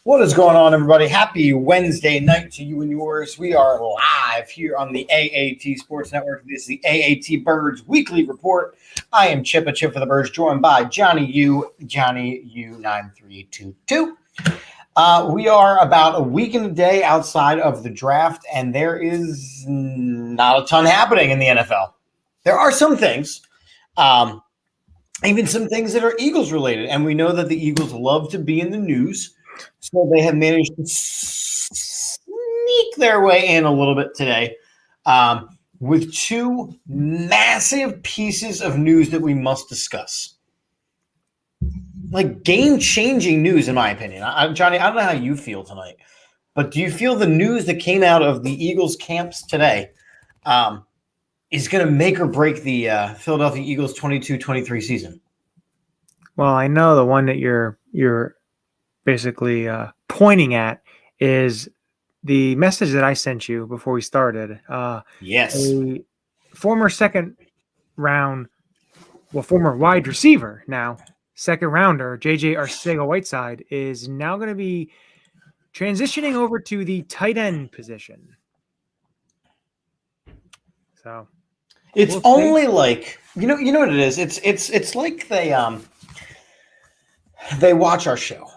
What is going on, everybody? Happy Wednesday night to you and yours. We are live here on the AAT Sports Network. This is the AATBirds Weekly Report. I am Chip, a Chip for the Birds, joined by Johnny U9322. We are about a week and a day outside of the draft, and there is not a ton happening in the NFL. There are some things, even some things that are Eagles related, and we know that the Eagles love to be in the news. So they have managed to sneak their way in a little bit today with two massive pieces of news that we must discuss. Like game-changing news, in my opinion. Johnny, I don't know how you feel tonight, but do you feel the news that came out of the Eagles camps today is going to make or break the Philadelphia Eagles 22-23 season? Well, I know the one that you're basically pointing at is the message that I sent you before we started. Yes. A former former wide receiver, now second rounder, JJ Arcega-Whiteside, is now going to be transitioning over to the tight end position. So it's only like, you know what it is? It's like they watch our show.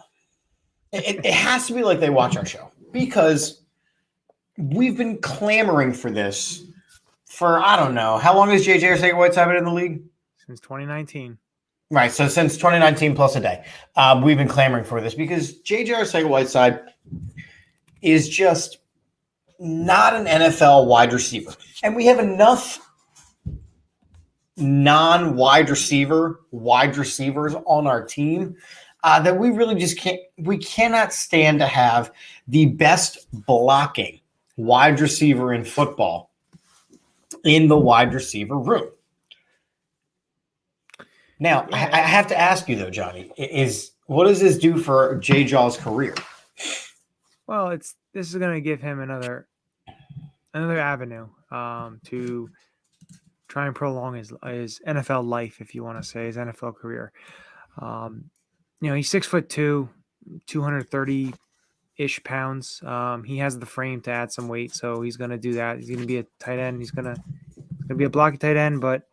It has to be like they watch our show, because we've been clamoring for this for, I don't know, how long has JJ Arcega-Whiteside been in the league? Since 2019. Right, so since 2019 plus a day. We've been clamoring for this because JJ Arcega-Whiteside is just not an NFL wide receiver. And we have enough non-wide receivers on our team that we really just cannot stand to have the best blocking wide receiver in football in the wide receiver room. Now, I have to ask you though, Johnny, what does this do for Jay Jaw's career? Well, this is going to give him another avenue to try and prolong his NFL life, if you want to say, his NFL career. He's 6'2", 230-ish pounds. He has the frame to add some weight, so he's going to do that. He's going to be a tight end. He's going to be a blocky tight end, but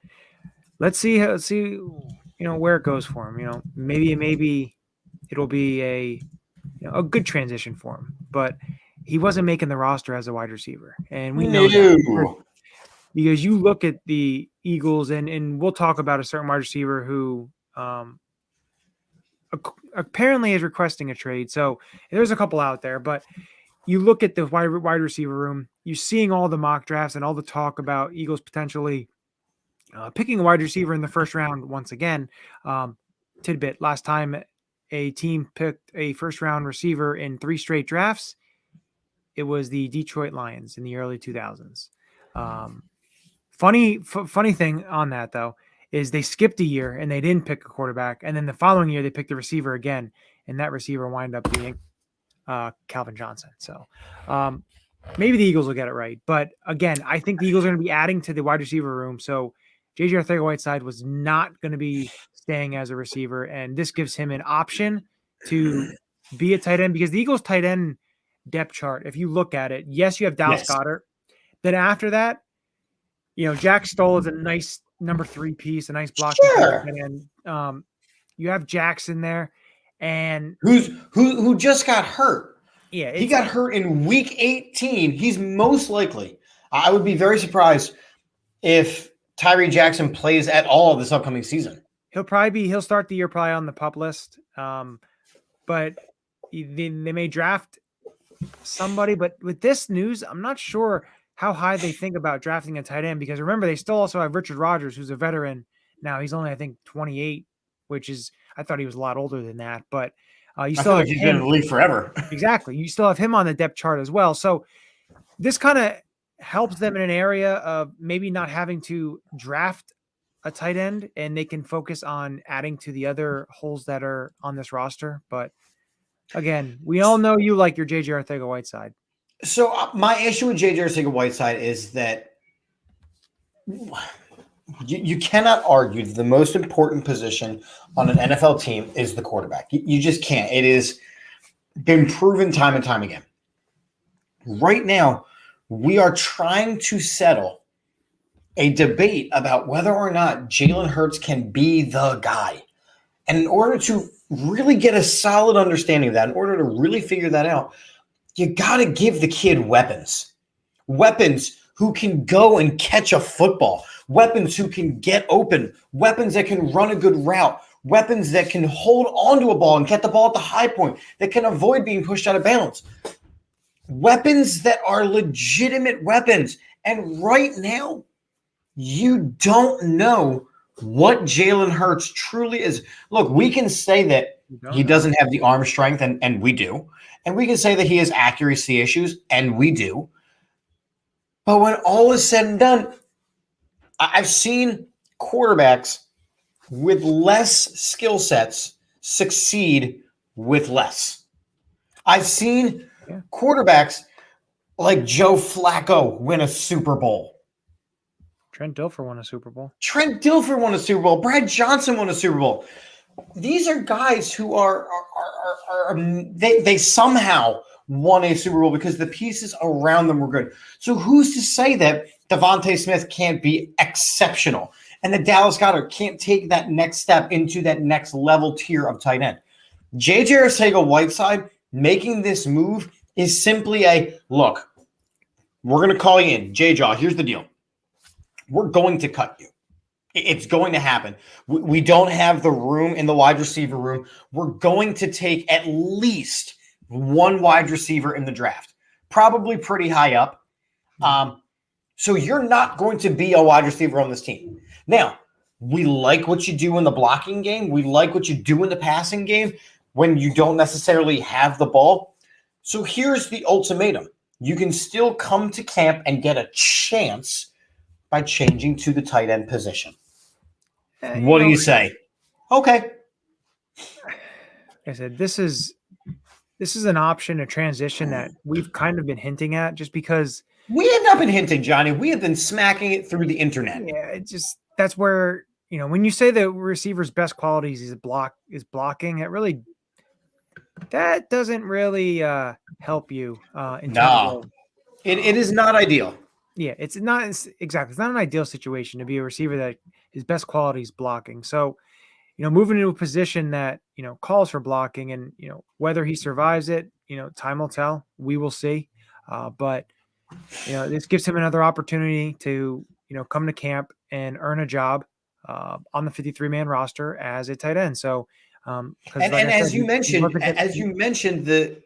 let's see where it goes for him. Maybe it'll be a good transition for him, but he wasn't making the roster as a wide receiver, and we know that because you look at the Eagles, and we'll talk about a certain wide receiver who apparently is requesting a trade. So there's a couple out there, but you look at the wide receiver room, you're seeing all the mock drafts and all the talk about Eagles potentially picking a wide receiver in the first round once again. Tidbit: last time a team picked a first round receiver in 3 straight drafts, it was the Detroit Lions in the early 2000s. Funny thing on that though is they skipped a year and they didn't pick a quarterback, and then the following year they picked the receiver again, and that receiver wound up being Calvin Johnson. So maybe the Eagles will get it right, but again, I think the Eagles are going to be adding to the wide receiver room. So JJ Arcega-Whiteside was not going to be staying as a receiver, and this gives him an option to be a tight end, because the Eagles tight end depth chart, if you look at it, yes, you have Dallas Goedert. Then after that, Jack Stoll is a nice number 3 piece, a nice blocking tight end. You have Jackson there, and who just got hurt. Yeah, he got hurt in week 18. He's most likely. I would be very surprised if Tyree Jackson plays at all this upcoming season. He'll start the year probably on the PUP list, but they may draft somebody. But with this news, I'm not sure how high they think about drafting a tight end, because remember, they still also have Richard Rodgers, who's a veteran. Now he's only, I think, 28, which is, I thought he was a lot older than that, but you still have he's been in the league forever. Exactly. You still have him on the depth chart as well. So this kind of helps them in an area of maybe not having to draft a tight end, and they can focus on adding to the other holes that are on this roster. But again, we all know you like your JJ Arcega-Whiteside. So my issue with JJ Arcega-Whiteside is that you cannot argue the most important position on an NFL team is the quarterback. You just can't. It is been proven time and time again. Right now, we are trying to settle a debate about whether or not Jalen Hurts can be the guy. And in order to really get a solid understanding of that, in order to really figure that out, you got to give the kid weapons. Weapons who can go and catch a football. Weapons who can get open. Weapons that can run a good route. Weapons that can hold onto a ball and get the ball at the high point, that can avoid being pushed out of bounds. Weapons that are legitimate weapons. And right now, you don't know what Jalen Hurts truly is. Look, we can say that he doesn't have the arm strength, and we do. And we can say that he has accuracy issues, and we do. But when all is said and done, I've seen quarterbacks with less skill sets succeed with less. I've seen quarterbacks like Joe Flacco win a Super Bowl. Trent Dilfer won a Super Bowl. Trent Dilfer won a Super Bowl. Brad Johnson won a Super Bowl. These are guys who are they somehow won a Super Bowl because the pieces around them were good. So who's to say that Devontae Smith can't be exceptional and that Dallas Goedert can't take that next step into that next level tier of tight end? J.J. Arcega-Whiteside making this move is simply a, look, we're going to call you in. J-Jaw, here's the deal. We're going to cut you. It's going to happen. We don't have the room in the wide receiver room. We're going to take at least one wide receiver in the draft, probably pretty high up. So you're not going to be a wide receiver on this team. Now, we like what you do in the blocking game. We like what you do in the passing game when you don't necessarily have the ball. So here's the ultimatum. You can still come to camp and get a chance by changing to the tight end position. What do you say? Okay. Like I said, this is an option, a transition that we've kind of been hinting at just because. We have not been hinting, Johnny. We have been smacking it through the internet. Yeah, that's where, when you say the receiver's best qualities is blocking, that doesn't really help you. No, it is not ideal. Yeah, it's not an ideal situation to be a receiver that his best quality is blocking. So, moving into a position that, calls for blocking and, whether he survives it, time will tell. We will see. But, this gives him another opportunity to, come to camp and earn a job on the 53-man roster as a tight end. So, as you mentioned, the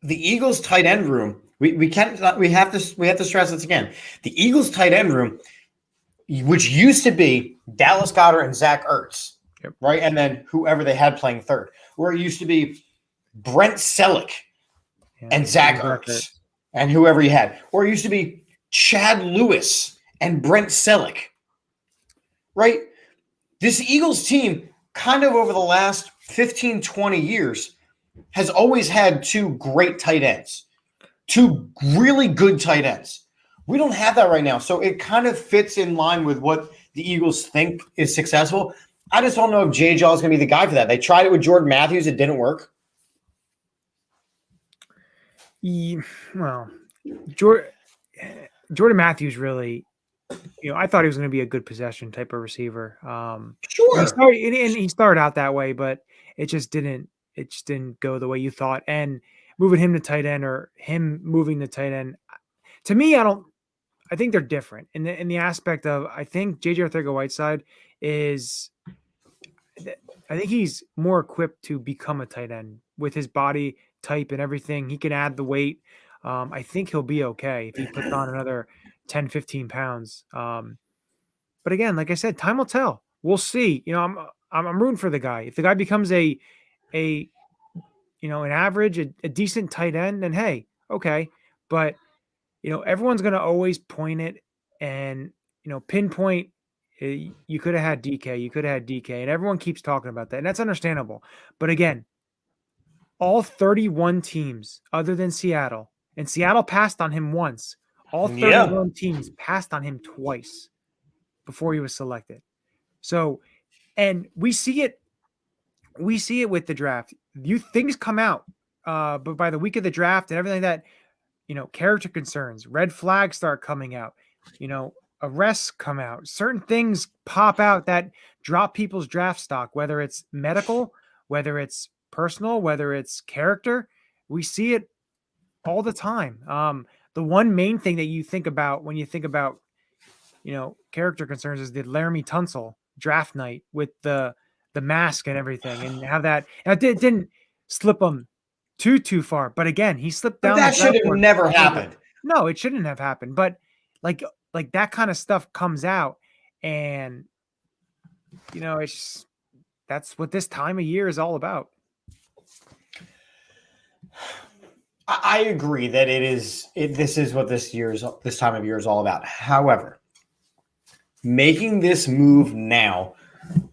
Eagles tight end room, we have to stress this again. The Eagles tight end room, which used to be Dallas Goedert and Zach Ertz, right? And then whoever they had playing third, where it used to be Brent Selleck and Zach Ertz and whoever you had, or it used to be Chad Lewis and Brent Selleck, right? This Eagles team kind of over the last 15, 20 years has always had two great tight ends, two really good tight ends. We don't have that right now. So it kind of fits in line with what the Eagles think is successful. I just don't know if J-Jaw is going to be the guy for that. They tried it with Jordan Matthews. It didn't work. Well, Jordan Matthews really, I thought he was going to be a good possession type of receiver. Sure. He started out that way, but it just didn't go the way you thought. And moving him to tight end or him moving to tight end, to me, I think they're different in the aspect of, I think J.J. Arcega-Whiteside I think he's more equipped to become a tight end with his body type and everything. He can add the weight. I think he'll be okay if he puts on another 10, 15 pounds. But again, like I said, time will tell. We'll see. I'm rooting for the guy. If the guy becomes an average, a decent tight end, then hey, okay. But everyone's going to always point it and pinpoint. You could have had DK. You could have had DK, and everyone keeps talking about that, and that's understandable. But again, all 31 teams other than Seattle, and Seattle passed on him once. All 31 teams passed on him twice before he was selected. So, and we see it with the draft. Things come out. but by the week of the draft and everything like that, character concerns, red flags start coming out, arrests come out, certain things pop out that drop people's draft stock, whether it's medical, whether it's personal, whether it's character. We see it all the time. The one main thing that you think about when you think about, character concerns is the Laramie Tunsil draft night with the mask and everything, and how that it didn't slip him too far. But again, he slipped But down. that should have never happened. No, it shouldn't have happened. But like that kind of stuff comes out, and that's what this time of year is all about. I agree that this is what this time of year is all about. However, making this move now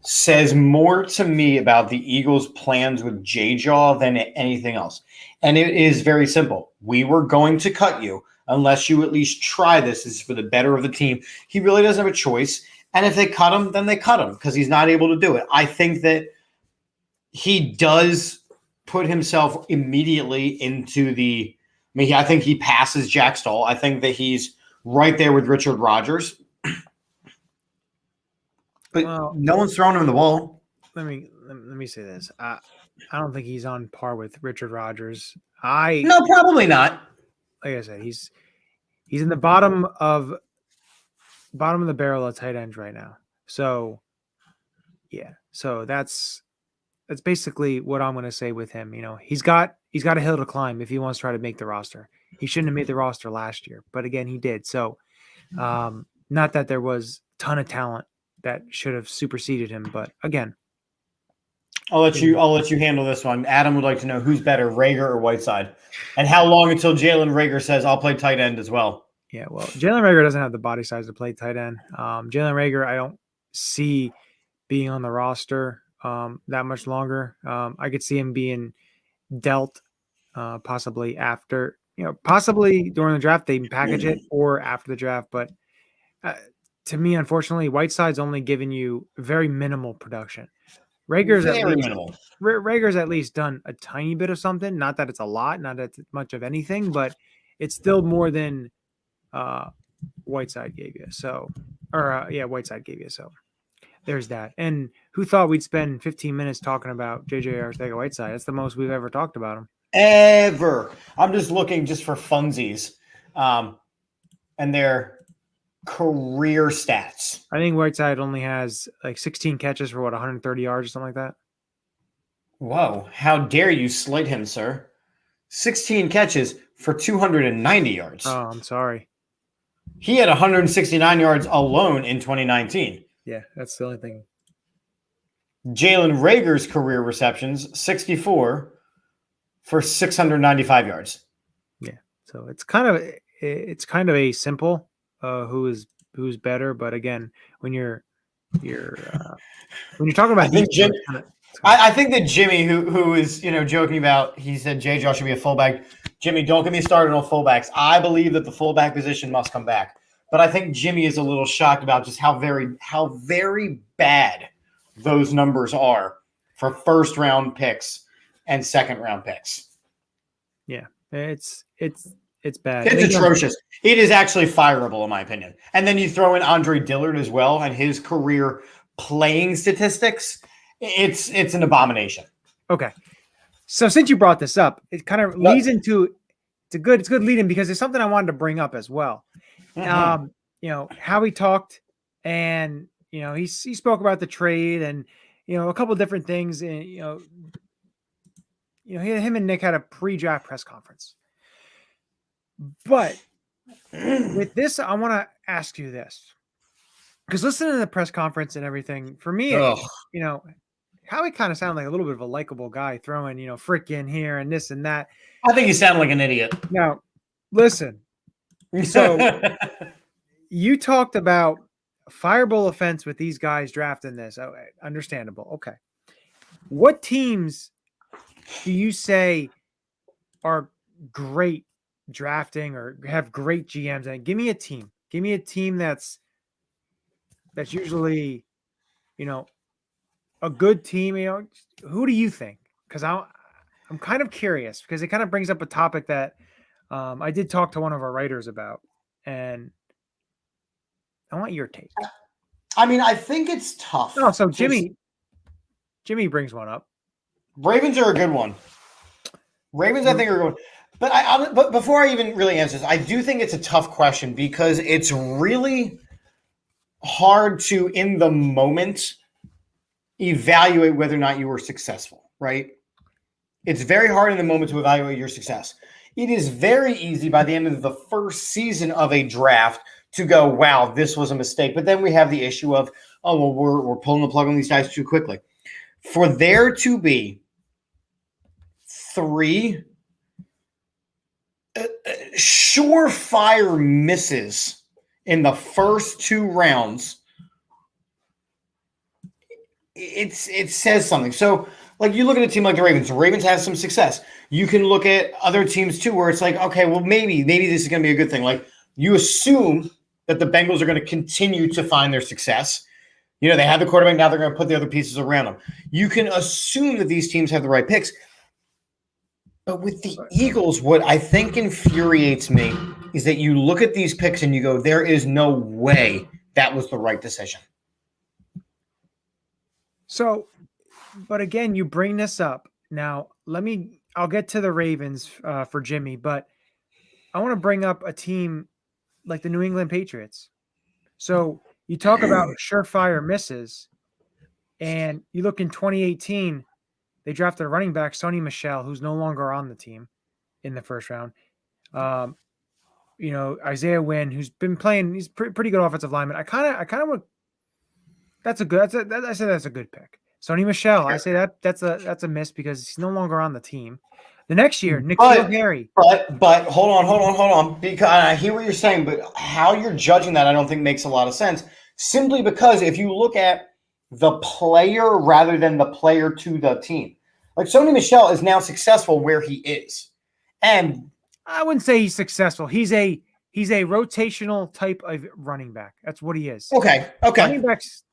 says more to me about the Eagles' plans with J-Jaw than anything else. And it is very simple. We were going to cut you unless you at least try this. This is for the better of the team. He really doesn't have a choice. And if they cut him, then they cut him because he's not able to do it. I think that he does put himself immediately into I think he passes Jack Stoll. I think that he's right there with Richard Rodgers. But no one's throwing him the ball. Let me say this. I don't think he's on par with Richard Rodgers. No, probably not. Like I said, he's in the bottom of the barrel of tight ends right now. So yeah. So that's basically what I'm going to say with him. He's got a hill to climb if he wants to try to make the roster. He shouldn't have made the roster last year, but again, he did. So not that there was a ton of talent that should have superseded him, but again, I'll let you handle this one. Adam would like to know who's better, Rager or Whiteside, and how long until Jalen Rager says I'll play tight end as well. Yeah, well, Jalen Rager doesn't have the body size to play tight end. Jalen Rager, I don't see being on the roster that much longer. I could see him being dealt possibly after, possibly during the draft they package it, or after the draft. But to me, unfortunately, Whiteside's only given you very minimal production. Rager's at least done a tiny bit of something. Not that it's a lot, not that it's much of anything, but it's still more than Whiteside gave you. So, Whiteside gave you. So there's that. And who thought we'd spend 15 minutes talking about JJ Arcega-Whiteside? That's the most we've ever talked about him. Ever. I'm just looking just for funsies, and their career stats. I think Whiteside only has like 16 catches for 130 yards or something like that. Whoa. How dare you slight him, sir? 16 catches for 290 yards. Oh, I'm sorry. He had 169 yards alone in 2019. Yeah, that's the only thing. Jalen Rager's career receptions, 64 for 695 yards. Yeah. So it's kind of a simple who's better, but again, when you're talking about I think that Jimmy, who is joking about, he said J-Jaw should be a fullback. Jimmy, don't get me started on fullbacks. I believe that the fullback position must come back, but I think Jimmy is a little shocked about just how very bad those numbers are for first round picks and second round picks. Yeah, it's bad. It's atrocious. It is actually fireable in my opinion. And then you throw in Andre Dillard as well and his career playing statistics. It's an abomination. Okay. So since you brought this up, it kind of leads into it's a good lead in because there's something I wanted to bring up as well. Mm-hmm. Howie talked and he spoke about the trade and a couple of different things and him and Nick had a pre-draft press conference. But with this, I want to ask you this. Because listening to the press conference and everything, for me, Howie kind of sounded like a little bit of a likable guy throwing, frick in here and this and that. I think he sounded like an idiot. Now, listen. So you talked about fireable offense with these guys drafting this. Oh, understandable. Okay. What teams do you say are great drafting or have great GMs? And give me a team. Give me a team that's usually, a good team. Who do you think? Because I'm kind of curious because it kind of brings up a topic that I did talk to one of our writers about, and I want your take. I mean, I think it's tough. Oh, so Jimmy brings one up. Ravens are a good one. Ravens, I think, are a good one. But before I even really answer this, I do think it's a tough question because it's really hard to, in the moment, evaluate whether or not you were successful, right? It's very hard in the moment to evaluate your success. It is very easy by the end of the first season of a draft to go, wow, this was a mistake. But then we have the issue of, oh, well, we're pulling the plug on these guys too quickly. For there to be 3 surefire misses in the first 2 rounds, it says something. So, like, you look at a team like the Ravens. The Ravens have some success. You can look at other teams too, where it's like, okay, well, maybe this is going to be a good thing. Like, you assume that the Bengals are going to continue to find their success. You know, they have the quarterback, now they're going to put the other pieces around them. You can assume that these teams have the right picks. But with the Eagles, what I think infuriates me is that you look at these picks and you go, there is no way that was the right decision. So, but again, you bring this up. Now, I'll get to the Ravens for Jimmy, but I want to bring up a team like the New England Patriots. So you talk about surefire misses, and you look in 2018, they drafted a running back, Sony Michel, who's no longer on the team in the first round. Isaiah Wynn, who's been playing, he's pretty good offensive lineman. I kind of would. I say that's a good pick. Sony Michel, sure. I say that's a miss because he's no longer on the team. The next year, N'Keal Harry. But hold on. Because I hear what you're saying, but how you're judging that, I don't think makes a lot of sense. Simply because if you look at the player rather than the player to the team, like Sony Michel is now successful where he is, and I wouldn't say he's successful. He's a rotational type of running back. That's what he is. Okay. Running backs.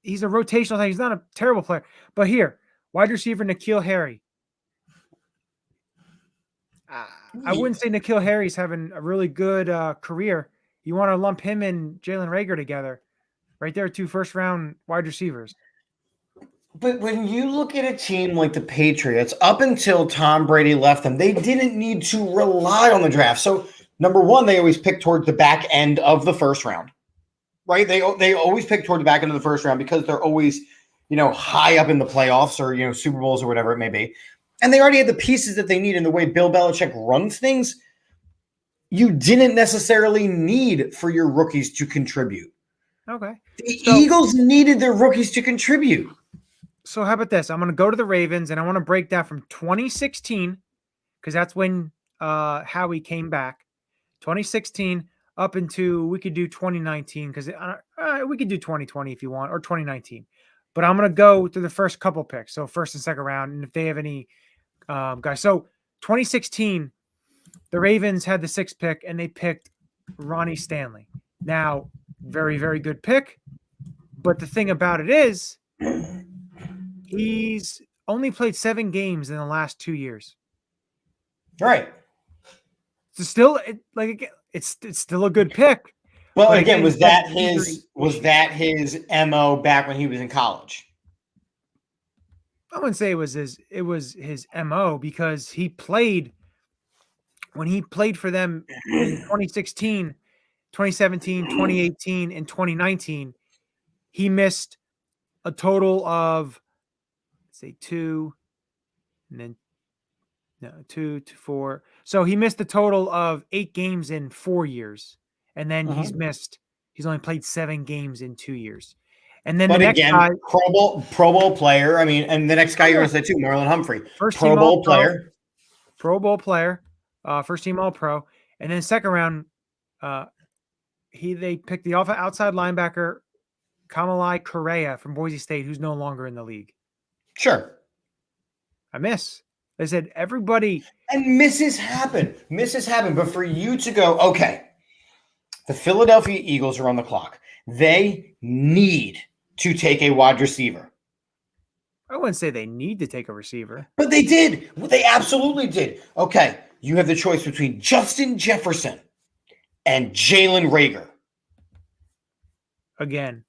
He's a rotational thing. He's not a terrible player. But here, wide receiver N'Keal Harry. I wouldn't say N'Keal Harry's having a really good career. You want to lump him and Jalen Reagor together. Right there, 2 first-round wide receivers. But when you look at a team like the Patriots, up until Tom Brady left them, they didn't need to rely on the draft. So, number one, they always pick towards the back end of the first round. Right? They always pick toward the back end of the first round because they're always, high up in the playoffs or, Super Bowls or whatever it may be. And they already had the pieces that they need in the way Bill Belichick runs things. You didn't necessarily need for your rookies to contribute. Okay. The Eagles needed their rookies to contribute. So how about this? I'm going to go to the Ravens and I want to break down from 2016 because that's when Howie came back. 2016 up into, we could do 2019 because we could do 2020 if you want, or 2019. But I'm going to go through the first couple picks. So first and second round. And if they have any guys. So 2016, the Ravens had the 6th pick and they picked Ronnie Stanley. Now, very, very good pick. But the thing about it is, he's only played 7 games in the last 2 years. Right. So still, it's still a good pick. Well, again, was that his MO back when he was in college? I wouldn't say it was his MO because when he played for them in 2016, 2017, 2018, and 2019, he missed a total of, let's say 2, and then 2 to 4. So he missed a total of 8 games in 4 years. And then he's only played 7 games in 2 years. And then next guy, Pro Bowl player. I mean, and the next guy you're going to say too, Marlon Humphrey, Pro Bowl player, first team All Pro. And then second round, they picked the outside linebacker, Kamalai Correa from Boise State, who's no longer in the league. Sure. I miss. They said everybody. And misses happen. But for you to go, okay, the Philadelphia Eagles are on the clock. They need to take a wide receiver. I wouldn't say they need to take a receiver. But they did. They absolutely did. Okay, you have the choice between Justin Jefferson and Jalen Reagor. Again,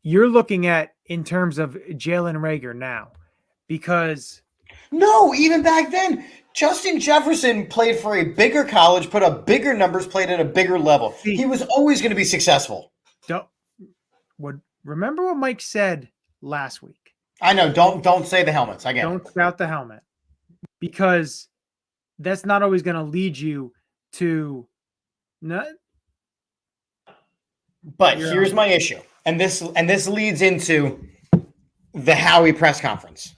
you're looking at in terms of Jalen Reagor now, because No, even back then, Justin Jefferson played for a bigger college, put up bigger numbers, played at a bigger level. He was always going to be successful. Remember what Mike said last week. I know. Don't say the helmets. I get Don't spout the helmet, because that's not always going to lead you to. But here's my issue, and this leads into the Howie press conference.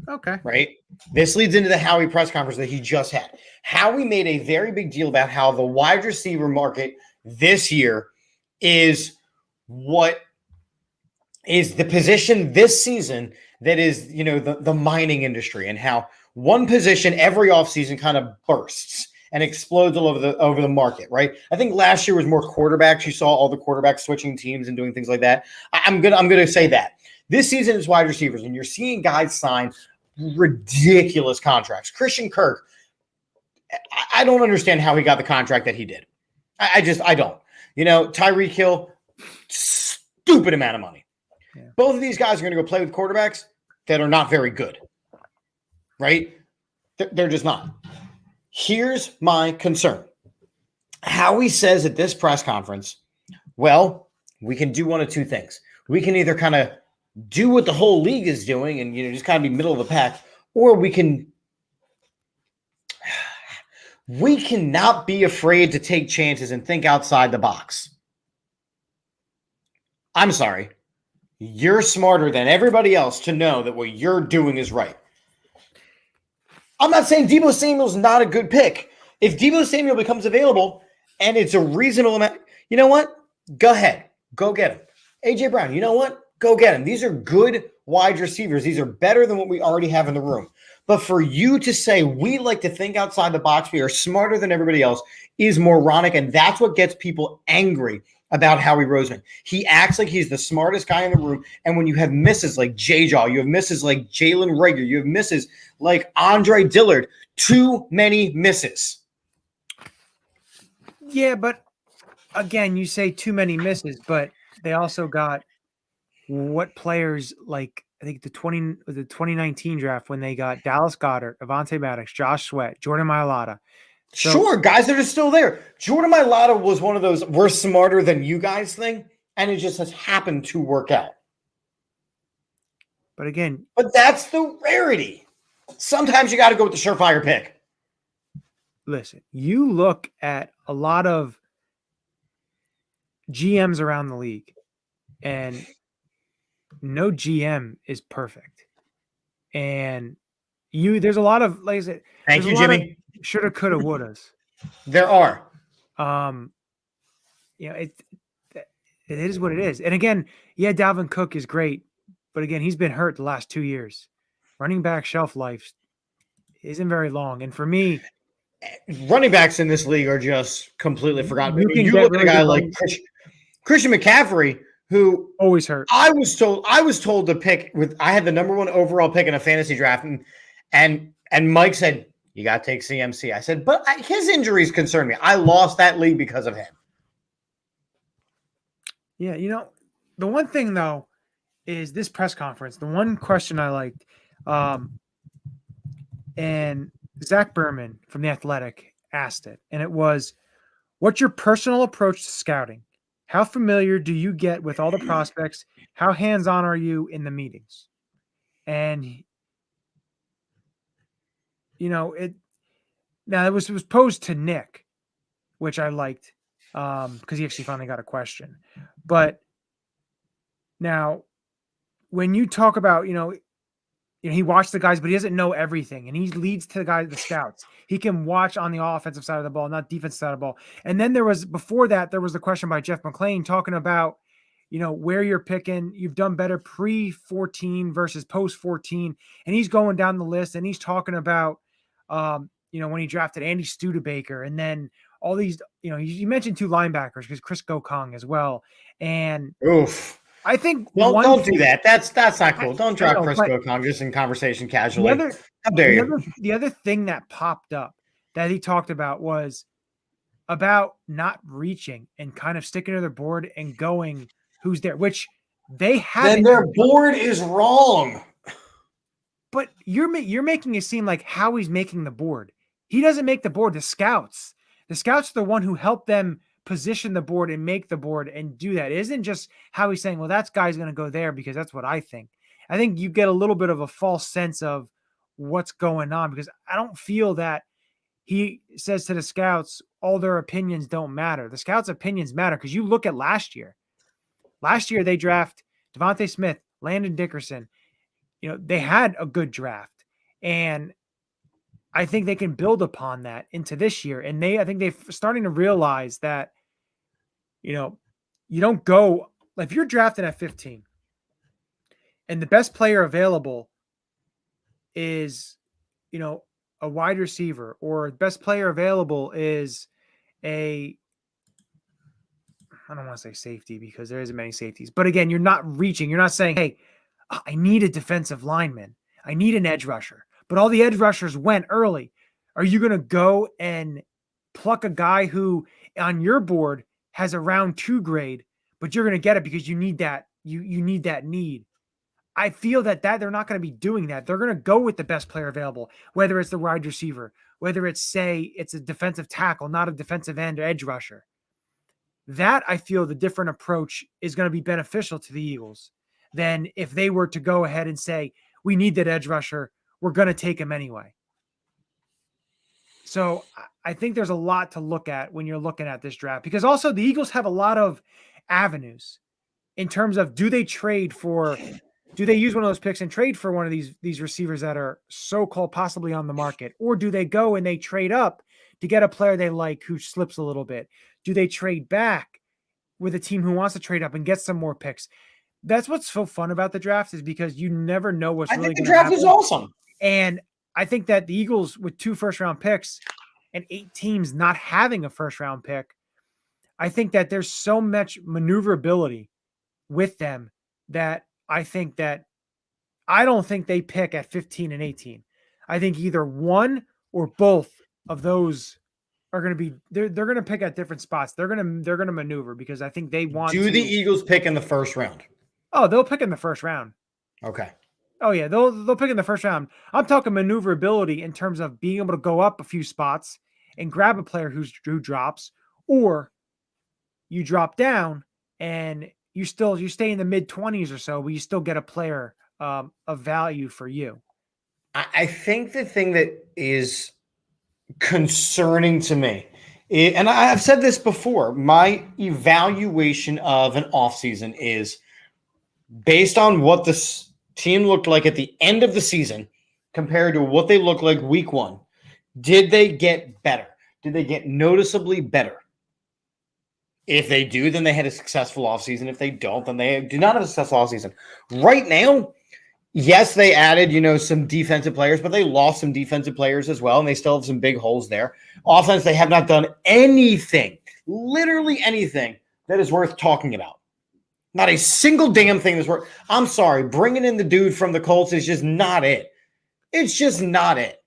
Okay. Right? This leads into the Howie press conference that he just had. Howie made a very big deal about how the wide receiver market this year is what is the position this season that is, the mining industry, and how one position every offseason kind of bursts and explodes all over the market, right? I think last year was more quarterbacks. You saw all the quarterbacks switching teams and doing things like that. I'm gonna say that. This season is wide receivers, and you're seeing guys sign ridiculous contracts. Christian Kirk, I don't understand how he got the contract that he did. I don't. Tyreek Hill, stupid amount of money. Yeah. Both of these guys are going to go play with quarterbacks that are not very good, right? They're just not. Here's my concern. Howie says at this press conference, well, we can do one of two things. We can either kind of do what the whole league is doing and just kind of be middle of the pack, or we cannot be afraid to take chances and think outside the box. I'm sorry. You're smarter than everybody else to know that what you're doing is right. I'm not saying Deebo Samuel's not a good pick. If Deebo Samuel becomes available and it's a reasonable amount, you know what? Go ahead. Go get him. A.J. Brown, you know what? Go get him. These are good wide receivers. These are better than what we already have in the room. But for you to say we like to think outside the box, we are smarter than everybody else, is moronic, and that's what gets people angry about Howie Roseman. He acts like he's the smartest guy in the room, and when you have misses like J-Jaw, you have misses like Jalen Reagor, you have misses like Andre Dillard, too many misses. Yeah, but again, you say too many misses, but they also got what players, like I think the 2019 draft, when they got Dallas Goedert, Avonte Maddox, Josh Sweat, Jordan Mailata. So, sure, guys that are still there. Jordan Mailata was one of those we're smarter than you guys thing, and it just has happened to work out. But again, that's the rarity. Sometimes you got to go with the surefire pick. Listen, you look at a lot of GMs around the league, and no GM is perfect. And there's a lot of, like I said, thank you, Jimmy. Shoulda, coulda, wouldas. There are. It is what it is. And again, yeah, Dalvin Cook is great, but again, he's been hurt the last 2 years. Running back shelf life isn't very long. And for me, running backs in this league are just completely forgotten. You look at a guy like Christian McCaffrey, who always hurt. I was told to pick I had the number 1 overall pick in a fantasy draft, and Mike said, you got to take CMC. I said, but his injuries concern me. I lost that league because of him. Yeah, the one thing, though, is this press conference. The one question I liked, and Zach Berman from The Athletic asked it, and it was, what's your personal approach to scouting? How familiar do you get with all the prospects? How hands-on are you in the meetings? And it was posed to Nick, which I liked, because he actually finally got a question. But now, when you talk about, he watched the guys, but he doesn't know everything, and he leads to the scouts. He can watch on the offensive side of the ball, not defensive side of the ball. And then there was the question by Jeff McClain talking about, where you're picking. You've done better pre-14 versus post-14, and he's going down the list, and he's talking about, when he drafted Andy Studebaker, and then all these, you mentioned 2 linebackers, because Chris Gokong as well, and oof. I think Don't do that. That's not cool. Don't drop know, Chris but Gokong just in conversation the casually. other How dare you? the other thing that popped up that he talked about was about not reaching and kind of sticking to their board and going who's there, which they haven't. Then their board is wrong. But you're making it seem like Howie's making the board. He doesn't make the board. The scouts are the one who help them position the board and make the board and do that. It isn't just Howie saying, well, that guy's going to go there because that's what I think. I think you get a little bit of a false sense of what's going on, because I don't feel that he says to the scouts, all their opinions don't matter. The scouts' opinions matter, because you look at last year. Last year, they draft Devontae Smith, Landon Dickerson. They had a good draft, and I think they can build upon that into this year. And I think they're starting to realize that, you don't go, if you're drafted at 15 and the best player available is, a wide receiver, or the best player available is I don't want to say safety because there isn't many safeties, but again, you're not reaching. You're not saying, hey, I need a defensive lineman. I need an edge rusher, but all the edge rushers went early. Are you going to go and pluck a guy who on your board has a round 2 grade, but you're going to get it because you need that. You need that need. I feel that they're not going to be doing that. They're going to go with the best player available, whether it's the wide receiver, whether it's a defensive tackle, not a defensive end or edge rusher. That, I feel, the different approach is going to be beneficial to the Eagles than if they were to go ahead and say, we need that edge rusher, we're going to take him anyway. So I think there's a lot to look at when you're looking at this draft, because also the Eagles have a lot of avenues in terms of, do they use one of those picks and trade for one of these receivers that are so-called possibly on the market? Or do they go and they trade up to get a player they like who slips a little bit? Do they trade back with a team who wants to trade up and get some more picks? That's what's so fun about the draft, is because you never know what's really going to happen. The draft is awesome. And I think that the Eagles, with 2 first-round picks and 8 teams not having a first-round pick, I think that there's so much maneuverability with them that I don't think they pick at 15 and 18. I think either one or both of those are going to be, they're going to pick at different spots. They're going to maneuver, because I think they want to. Do the Eagles pick in the first round? Oh, they'll pick in the first round. Okay. Oh yeah, they'll pick in the first round. I'm talking maneuverability in terms of being able to go up a few spots and grab a player who drops, or you drop down and you stay in the mid-20s or so, but you still get a player of value for you. I think the thing that is concerning to me, and I've said this before, my evaluation of an offseason is based on what this team looked like at the end of the season compared to what they looked like week 1. Did they get better? Did they get noticeably better? If they do, then they had a successful offseason. If they don't, then they do not have a successful offseason. Right now, yes, they added, some defensive players, but they lost some defensive players as well, and they still have some big holes there. Offense, they have not done anything, literally anything, that is worth talking about. Not a single damn thing that's worth. I'm sorry, bringing in the dude from the Colts is just not it. It's just not it.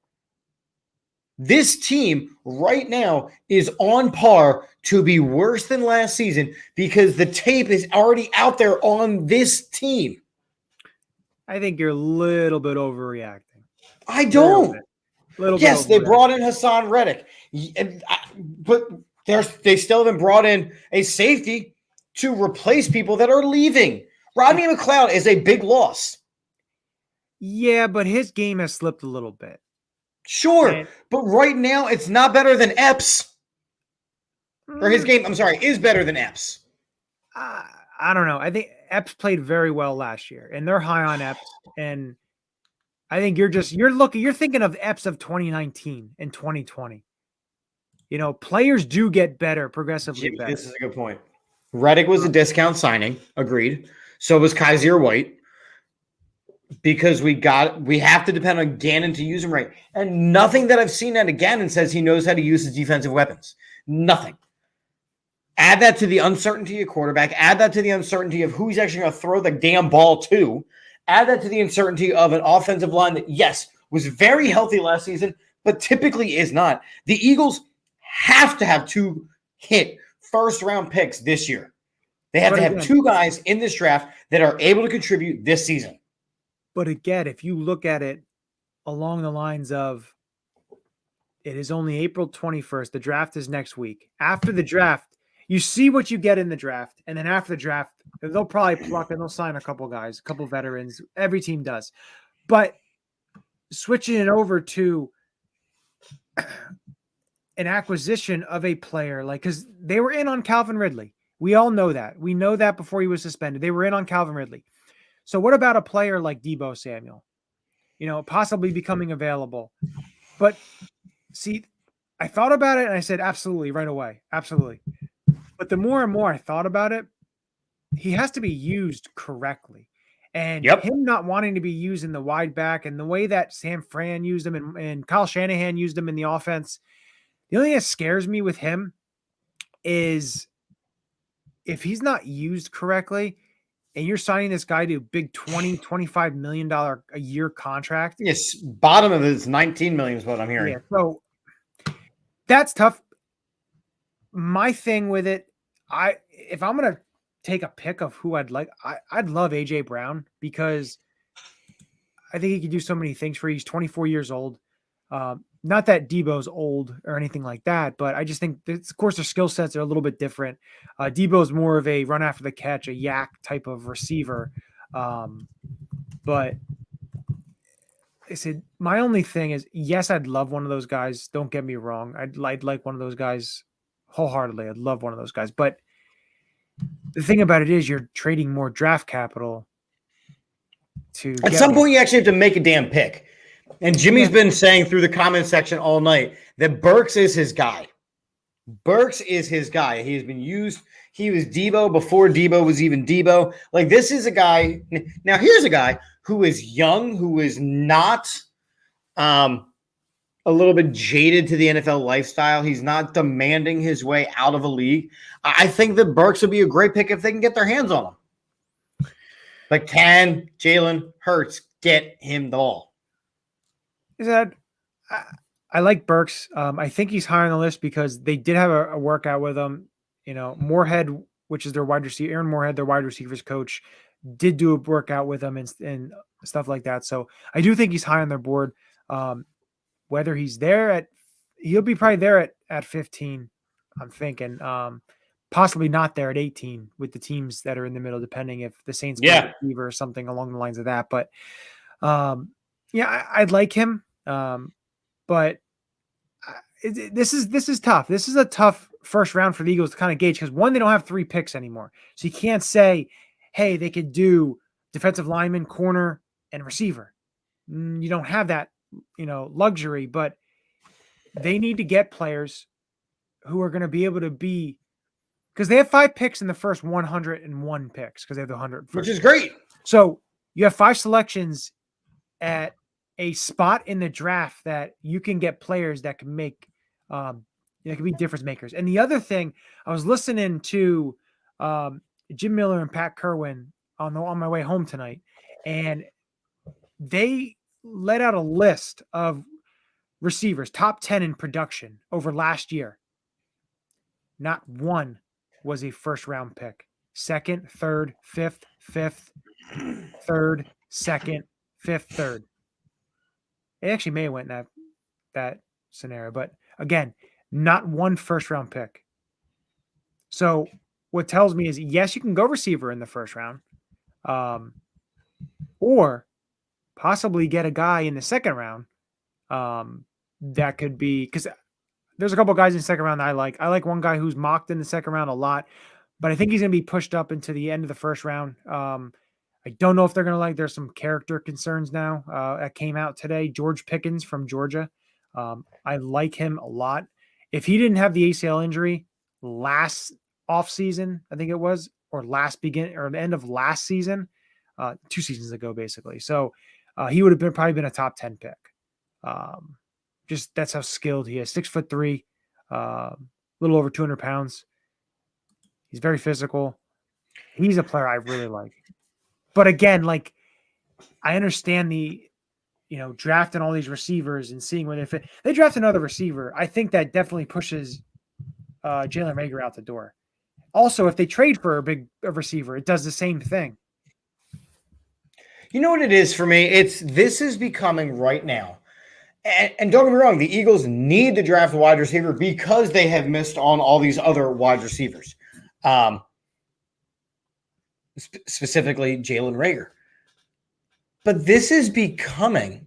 This team right now is on par to be worse than last season, because the tape is already out there on this team. I think you're a little bit overreacting. I don't. Yes, they brought in Hassan Reddick, but they still haven't brought in a safety to replace people that are leaving. Rodney McLeod is a big loss. Yeah, but his game has slipped a little bit. Sure, but right now it's not better than Epps. Or his game, I'm sorry, is better than Epps. I don't know. I think Epps played very well last year, and they're high on Epps. And I think you're thinking of Epps of 2019 and 2020. Players do get better, progressively better. This is a good point. Reddick was a discount signing, agreed. So was Kaiser White, because we have to depend on Gannon to use him right. And nothing that I've seen out of Gannon says he knows how to use his defensive weapons. Nothing. Add that to the uncertainty of quarterback. Add that to the uncertainty of who he's actually going to throw the damn ball to. Add that to the uncertainty of an offensive line that, yes, was very healthy last season, but typically is not. The Eagles have to have 2 hit first-round picks this year. They have to have 2 guys in this draft that are able to contribute this season. But again, if you look at it along the lines of it is only April 21st, the draft is next week. After the draft, you see what you get in the draft. And then after the draft, they'll probably pluck and they'll sign a couple guys, a couple veterans. Every team does. But switching it over to an acquisition of a player, like, because they were in on Calvin Ridley. We all know that. We know that before he was suspended. They were in on Calvin Ridley. So what about a player like Deebo Samuel? Possibly becoming available. But see, I thought about it and I said, absolutely, right away. Absolutely. But the more and more I thought about it, he has to be used correctly. And him not wanting to be used in the wide back and the way that Sam Fran used him and Kyle Shanahan used him in the offense, the only thing that scares me with him is if he's not used correctly and you're signing this guy to a big $20-25 million a year contract. Yes, bottom of it is $19 million is what I'm hearing. Yeah, so that's tough. My thing with it, if I'm going to take a pick of who I'd like, I'd love AJ Brown because I think he could do so many things for you. He's 24 years old. Not that Debo's old or anything like that, but I just think of course their skill sets are a little bit different. Debo's more of a run after the catch, a yak type of receiver. But I said, my only thing is, yes, I'd love one of those guys. Don't get me wrong. I'd like one of those guys wholeheartedly. I'd love one of those guys. But the thing about it is you're trading more draft capital to at some point you actually have to make a damn pick. And Jimmy's been saying through the comment section all night that Burks is his guy. Burks is his guy. He has been used. He was Debo before Debo was even Debo. Like, this is a guy. Now, here's a guy who is young, who is not a little bit jaded to the NFL lifestyle. He's not demanding his way out of a league. I think that Burks would be a great pick if they can get their hands on him. But can Jalen Hurts get him the ball? Is that I like Burks. I think he's high on the list because they did have a workout with him. Moorhead, which is their wide receiver, Aaron Moorhead, their wide receivers coach, did do a workout with him and stuff like that. So I do think he's high on their board. Whether he's there he'll be probably there at 15, I'm thinking. Possibly not there at 18 with the teams that are in the middle, depending if the Saints get receiver or something along the lines of that. But I'd like him. But this is tough. This is a tough first round for the Eagles to kind of gauge because one, they don't have 3 picks anymore. So you can't say, hey, they could do defensive lineman, corner, and receiver. You don't have that, luxury, but they need to get players who are going to be able to be, because they have 5 picks in the first 101 picks because they have the 100, which is great. So you have 5 selections at a spot in the draft that you can get players that can make, can be difference makers. And the other thing, I was listening to Jim Miller and Pat Kerwin on my way home tonight, and they let out a list of receivers, top 10 in production over last year. Not one was a first round pick. Second, third, fifth, third, second, fifth, third. It actually may have went in that scenario, but again, not one first round pick. So what tells me is, yes, you can go receiver in the first round, or possibly get a guy in the second round. That could be, because there's a couple guys in the second round that I like. I like one guy who's mocked in the second round a lot, but I think he's going to be pushed up into the end of the first round. I don't know if they're going to there's some character concerns now that came out today. George Pickens from Georgia. I like him a lot. If he didn't have the ACL injury last offseason, I think it was, or the end of last season, 2 seasons ago, basically. So he would have probably been a top 10 pick. Just that's how skilled he is. 6'3", little over 200 pounds. He's very physical. He's a player I really like. But again, like, I understand the, drafting all these receivers and seeing where they fit. They draft another receiver. I think that definitely pushes Jalen Reagor out the door. Also, if they trade for a receiver, it does the same thing. You know what it is for me? This is becoming right now. And don't get me wrong, the Eagles need to draft a wide receiver because they have missed on all these other wide receivers, specifically Jalen Reagor. But this is becoming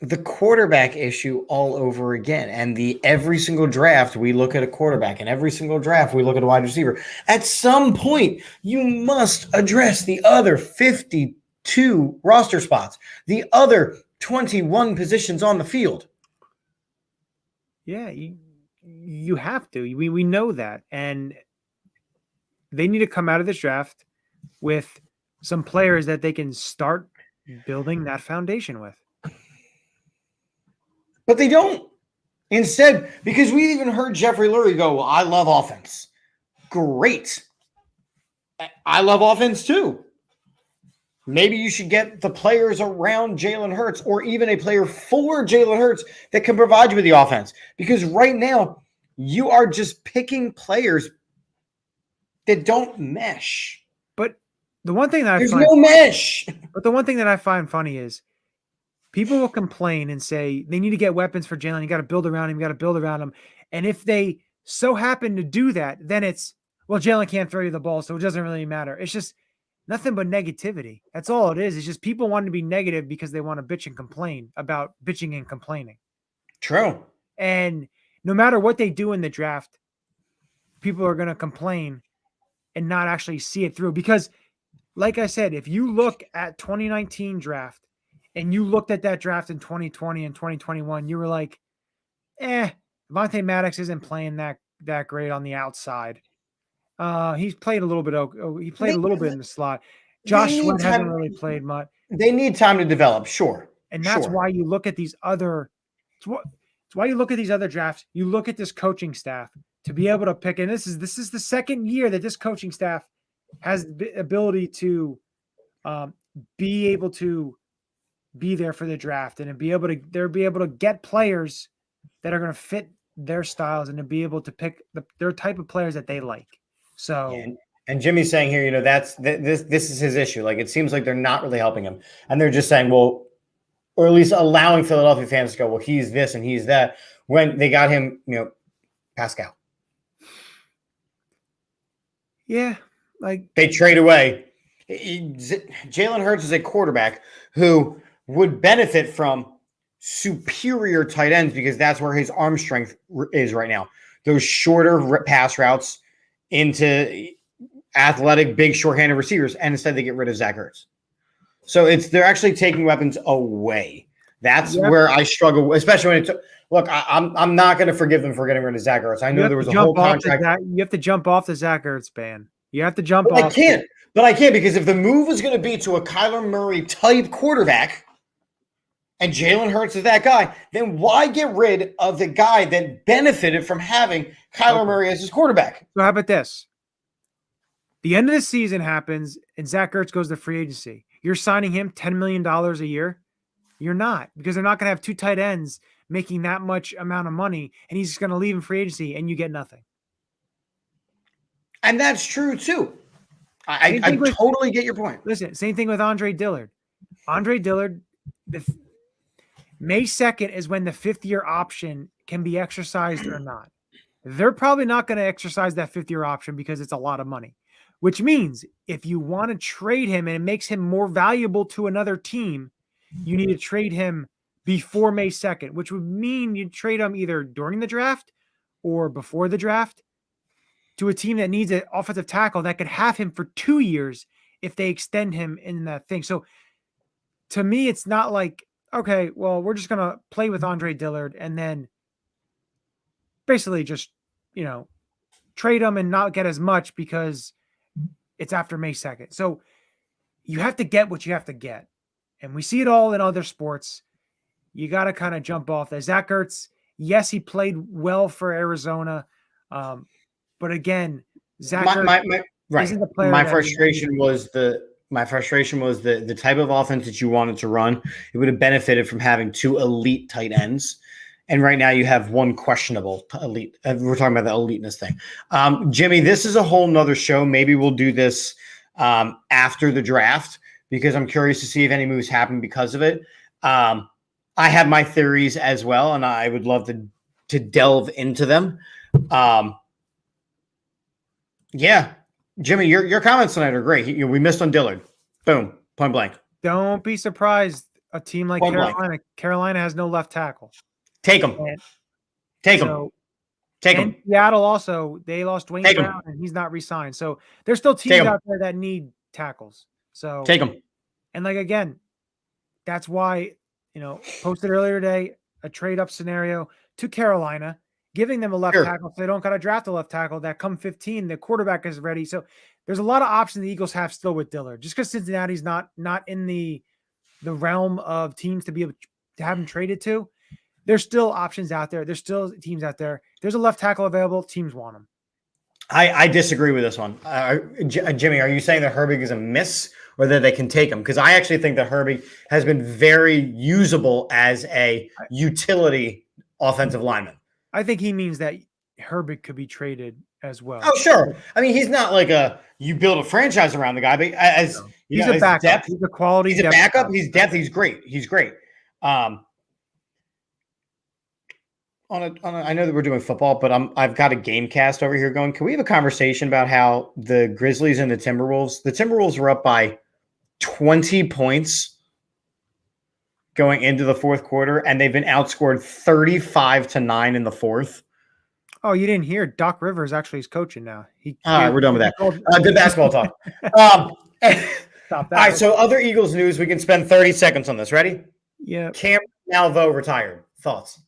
the quarterback issue all over again. And every single draft, we look at a quarterback, and every single draft, we look at a wide receiver. At some point, you must address the other 52 roster spots, the other 21 positions on the field. Yeah, you have to. We know that. And they need to come out of this draft with some players that they can start building that foundation with. But they don't. Instead, because we even heard Jeffrey Lurie go, well, I love offense. Great. I love offense too. Maybe you should get the players around Jalen Hurts, or even a player for Jalen Hurts that can provide you with the offense. Because right now, you are just picking players that don't mesh. But the one thing that There's no mesh. But the one thing that I find funny is people will complain and say they need to get weapons for Jalen. You got to build around him. You got to build around him. And if they so happen to do that, then it's, well, Jalen can't throw you the ball, so it doesn't really matter. It's just nothing but negativity. That's all it is. It's just people want to be negative because they want to bitch and complain about bitching and complaining. True. And no matter what they do in the draft, people are going to complain and not actually see it through. Because, like I said, if you look at 2019 draft and you looked at that draft in 2020 and 2021, you were like, Vontae Maddox isn't playing that great on the outside. He's played a little bit. He played a little bit in the slot. Josh Sweat hasn't really played much. They need time to develop, sure. And that's why you look at these other. It's why you look at these other drafts. You look at this coaching staff to be able to pick. And this is the second year that this coaching staff has the ability to be able to be there for the draft and to be able to get players that are going to fit their styles and to be able to pick their type of players that they like. So, and Jimmy's saying here, this is his issue. Like, it seems like they're not really helping him, and they're just saying, well, or at least allowing Philadelphia fans to go, well, he's this and he's that, when they got him, Pascal. Yeah, like they trade away. Jalen Hurts is a quarterback who would benefit from superior tight ends because that's where his arm strength is right now. Those shorter pass routes into athletic, big, short-handed receivers, and instead they get rid of Zach Ertz. So they're actually taking weapons away. That's where I struggle, especially when look, I'm not going to forgive them for getting rid of Zach Ertz. I know there was a whole contract. You have to jump off the Zach Ertz ban. You have to jump off. I can't because if the move is going to be to a Kyler Murray type quarterback and Jalen Hurts is that guy, then why get rid of the guy that benefited from having Kyler Murray as his quarterback? So how about this? The end of the season happens and Zach Ertz goes to free agency. You're signing him $10 million a year? You're not, because they're not going to have two tight ends making that much amount of money, and he's just going to leave in free agency, and you get nothing. And that's true, too. I totally get your point. Listen, same thing with Andre Dillard. Andre Dillard, May 2nd is when the fifth-year option can be exercised or not. They're probably not going to exercise that fifth-year option because it's a lot of money, which means if you want to trade him and it makes him more valuable to another team, you need to trade him before May 2nd, which would mean you trade him either during the draft or before the draft to a team that needs an offensive tackle that could have him for 2 years if they extend him in that thing. So to me, it's not like, okay, well, we're just going to play with Andre Dillard and then basically just, trade him and not get as much because it's after May 2nd. So you have to get what you have to get. And we see it all in other sports. You got to kind of jump off that. Zach Ertz, yes, he played well for Arizona. But again, Zach My, Ertz my, my right. isn't the player My that frustration was the type of offense that you wanted to run. It would have benefited from having two elite tight ends. And right now you have one questionable elite. We're talking about the eliteness thing. Jimmy, this is a whole nother show. Maybe we'll do this after the draft because I'm curious to see if any moves happen because of it. I have my theories as well, and I would love to delve into them. Yeah, Jimmy, your comments tonight are great. We missed on Dillard. Boom, point blank. don't be surprised. A team like Point blank. Carolina has no left tackle. Take them. And Take them. so, Take and them. Seattle also, they lost Dwayne Take 'em. Brown and he's not re-signed. So there's still Take teams 'em. out there that need tackles. So Take them. and like again, that's why posted earlier today a trade up scenario to Carolina, giving them a left Sure. tackle so they don't got to draft a left tackle. That come 15, the quarterback is ready. So there's a lot of options the Eagles have still with Dillard. Just because Cincinnati's not in the realm of teams to be able to have him traded to, there's still options out there. There's still teams out there. There's a left tackle available. Teams want him. I disagree with this one. Jimmy, are you saying that Herbig is a miss or that they can take him? Because I actually think that Herbig has been very usable as a utility offensive lineman. I think he means that Herbig could be traded as well. Oh, sure. I mean, he's not like you build a franchise around the guy, but he's a backup. Depth, he's a quality. He's a backup. He's depth. He's great. He's great. I know that we're doing football, but I've got a game cast over here going. Can we have a conversation about how the Grizzlies and the Timberwolves were up by 20 points going into the fourth quarter, and they've been outscored 35-9 in the fourth. Oh, you didn't hear? Doc Rivers actually is coaching now. All right, we're done with that. Good basketball talk. Stop that. All right, so other Eagles news. We can spend 30 seconds on this. Ready? Yeah. Cameron Malveaux retired. Thoughts?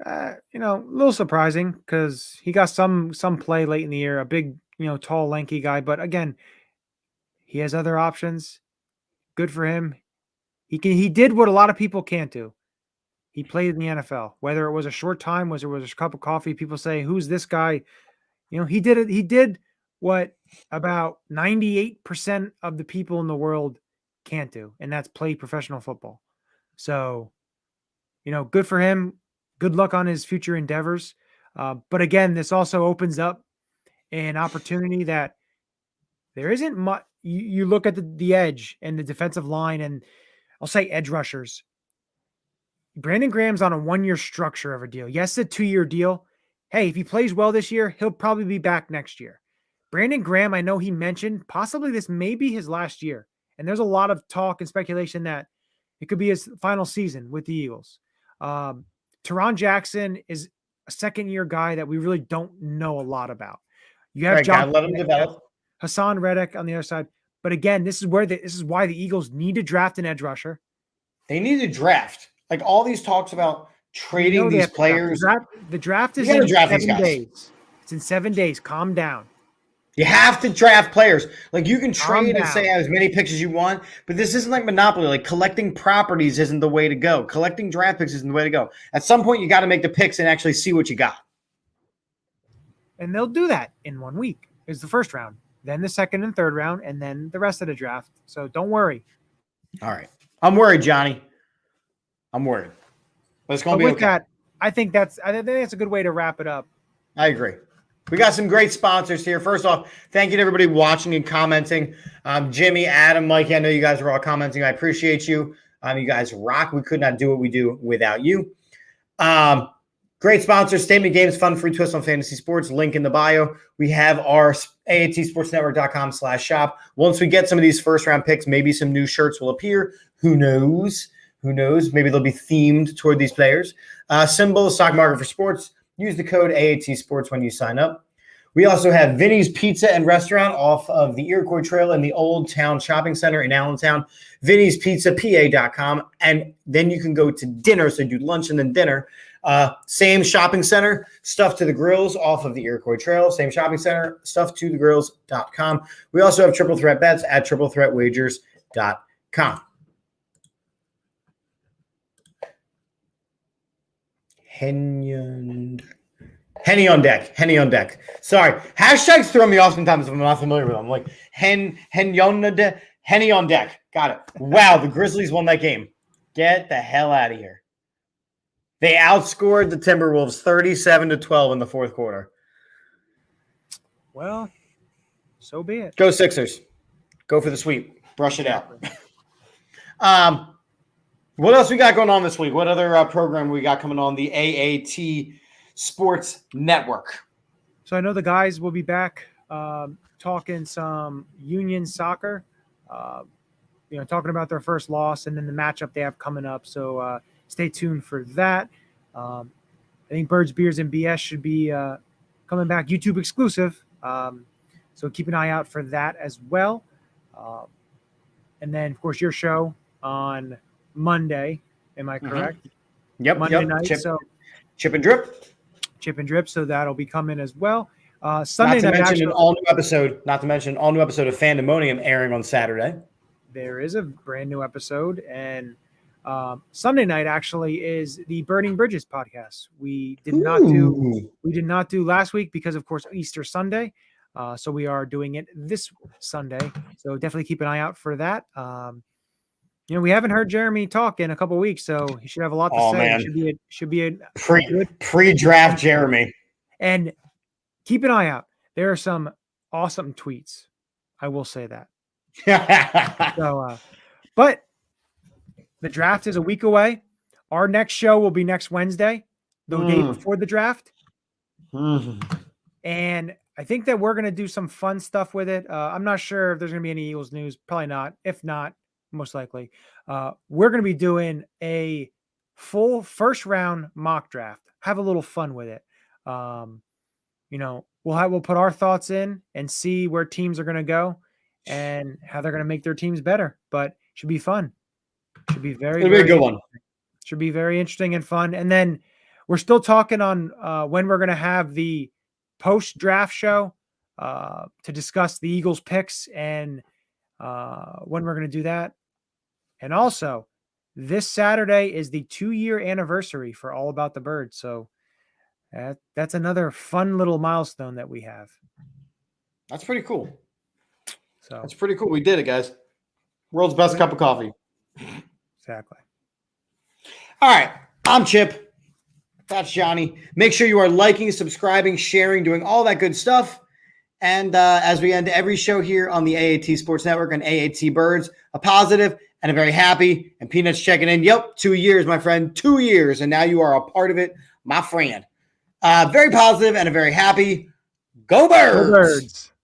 A little surprising because he got some play late in the year. A big, tall, lanky guy, but again, he has other options. Good for him. He did what a lot of people can't do. He played in the NFL, whether it was a short time, whether it was a cup of coffee. People say, "Who's this guy?" He did it. He did what about 98% of the people in the world can't do, and that's play professional football. So, good for him. Good luck on his future endeavors. But again, this also opens up an opportunity that there isn't much. You look at the edge and the defensive line, and I'll say edge rushers. Brandon Graham's on a 1-year structure of a deal. Yes, a 2-year deal. Hey, if he plays well this year, he'll probably be back next year. Brandon Graham, I know he mentioned possibly this may be his last year. And there's a lot of talk and speculation that it could be his final season with the Eagles. Teron Jackson is a second-year guy that we really don't know a lot about. You have John, let him develop. Hassan Reddick on the other side. But again, this is why the Eagles need to draft an edge rusher. They need to draft. Like all these talks about trading these players. The draft is in 7 days. It's in 7 days. Calm down. You have to draft players. Like you can trade and say as many picks as you want, but this isn't like Monopoly. Like collecting properties isn't the way to go. Collecting draft picks isn't the way to go. At some point, you got to make the picks and actually see what you got. And they'll do that in 1 week. Is the first round, then the second and third round, and then the rest of the draft. So don't worry. All right. I'm worried, Johnny. I'm worried. But it's going to be okay. That, I think that's a good way to wrap it up. I agree. We got some great sponsors here. First off, thank you to everybody watching and commenting. Jimmy, Adam, Mikey, I know you guys are all commenting. I appreciate you. You guys rock. We could not do what we do without you. Great sponsors, Statement Games, fun, free twist on fantasy sports. Link in the bio. We have our AATSportsNetwork.com/shop. Once we get some of these first-round picks, maybe some new shirts will appear. Who knows? Who knows? Maybe they'll be themed toward these players. Symbol, stock market for sports. Use the code AAT Sports when you sign up. We also have Vinny's Pizza and Restaurant off of the Iroquois Trail in the Old Town Shopping Center in Allentown. Vinny's Pizza, PA.com. And then you can go to dinner. So do lunch and then dinner. Same shopping center, Stuff to the Grills off of the Iroquois Trail. Same shopping center, StuffToTheGrills.com. We also have Triple Threat Bets at TripleThreatWagers.com. Henny on deck. Henny on deck. Sorry. Hashtags throw me off sometimes if I'm not familiar with them. I'm like, Henny on deck. Got it. Wow, the Grizzlies won that game. Get the hell out of here. They outscored the Timberwolves 37-12 in the fourth quarter. Well, so be it. Go Sixers. Go for the sweep. Brush it out. What else we got going on this week? What other program we got coming on the AAT Sports Network? So I know the guys will be back talking some union soccer, talking about their first loss and then the matchup they have coming up. So stay tuned for that. I think Birds, Beers, and BS should be coming back YouTube exclusive. So keep an eye out for that as well. And then, of course, your show on Monday. Am I correct? Mm-hmm. Yep. Monday night. Chip and Drip. Chip and Drip. So that'll be coming as well. Sunday not to night. mention an all-new episode. Not to mention an all-new episode of Fandemonium airing on Saturday. There is a brand new episode, and Sunday night actually is the Burning Bridges podcast. We did not do last week because, of course, Easter Sunday. So we are doing it this Sunday. So definitely keep an eye out for that. We haven't heard Jeremy talk in a couple of weeks, so he should have a lot to say. Man. It should be a pre-draft Jeremy. And keep an eye out. There are some awesome tweets. I will say that. But the draft is a week away. Our next show will be next Wednesday, the day before the draft. And I think that we're going to do some fun stuff with it. I'm not sure if there's going to be any Eagles news. Probably not. If not, most likely. We're going to be doing a full first round mock draft. Have a little fun with it. We'll put our thoughts in and see where teams are going to go and how they're going to make their teams better. But it should be fun. Should be it'll be a good one. Should be very interesting and fun. And then we're still talking on when we're going to have the post-draft show to discuss the Eagles picks and when we're going to do that. And also, this Saturday is the 2-year anniversary for All About the Birds. So that's another fun little milestone that we have. That's pretty cool. So that's pretty cool. We did it, guys. World's best cup of coffee. Exactly. All right. I'm Chip. That's Johnny. Make sure you are liking, subscribing, sharing, doing all that good stuff. And as we end every show here on the AAT Sports Network and AAT Birds, a positive and a very happy, and Peanuts checking in. Yep, 2 years, my friend, 2 years. And now you are a part of it, my friend. Very positive and a very happy. Go Birds! Go Birds!